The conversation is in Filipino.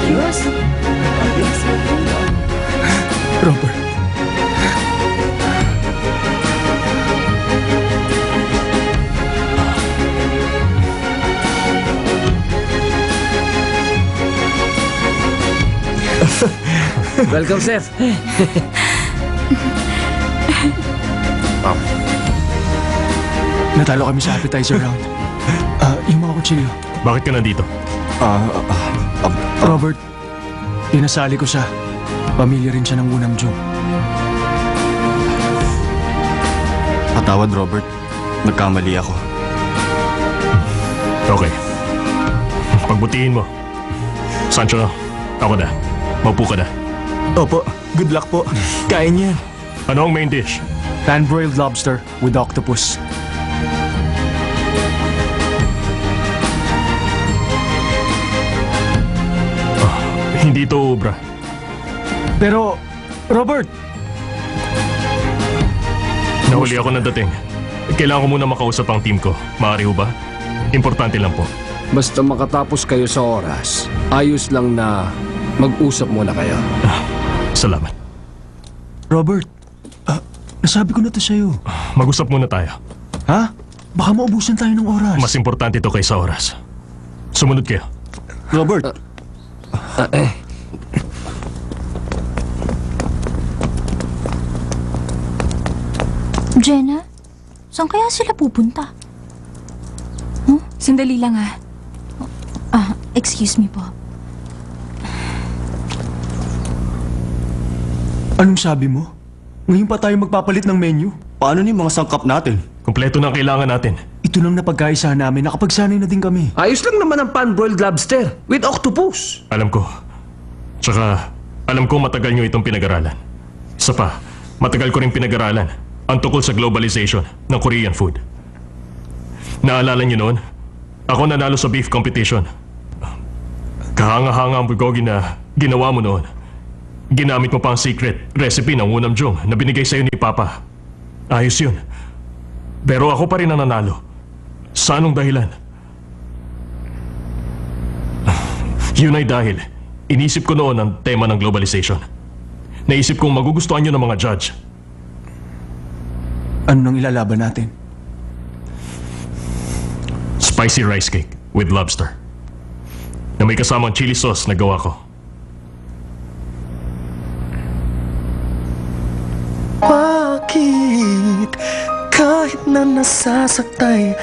Diyos. Robert. Welcome, Chef. Natalo kami sa appetizer round. Yung mga kutsilyo. Bakit ka nandito? Robert, pinasali ko siya. Pamilya rin siya ng unang June. Patawad, Robert. Nagkamali ako. Okay. Pagbutihin mo. Sancho, ako na. Maupo ka na. Opo, good luck po. Kaya niyan. Ano ang main dish? Pan-broiled lobster with octopus. Hindi to obra. Pero, Robert, Nahuli ako ng dating. Kailangan ko muna makausap ang team ko. Maaari ho ba? Importante lang po. Basta makatapos kayo sa oras, ayos lang na mag-usap muna kayo. Salamat. Robert, nasabi ko na to sa'yo. Mag-usap muna tayo. Ha? Baka maubusan tayo ng oras. Mas importante ito kaysa oras. Sumunod kayo. Robert, Jenna, saan kaya sila pupunta? Sandali lang excuse me po. Anong sabi mo? Ngayon pa tayo magpapalit ng menu? paano ni mga sangkap natin? Kompleto na ang kailangan natin. Ito lang na pagkaisahan namin. Nakapagsanay na din kami. Ayos lang naman ang pan-broiled lobster with octopus. Alam ko. Tsaka, alam ko matagal nyo itong pinag-aralan. Isa pa, matagal ko rin pinag-aralan ang tungkol sa globalization ng Korean food. Naalala nyo noon? Ako nanalo sa beef competition. Kahanga-hanga ang bulgogi na ginawa mo noon. Ginamit mo pa ang secret recipe ng unam jong na binigay sa'yo ni Papa. Ayos yun. Pero ako pa rin ang nanalo. Sa anong dahilan? Yun ay dahil inisip ko noon ang tema ng globalization. Naisip kong magugustuhan nyo ng mga judge. Ano nang ilalaban natin? Spicy rice cake with lobster. Na may kasamang chili sauce na gawa ko. Bakit kahit na nasasaktan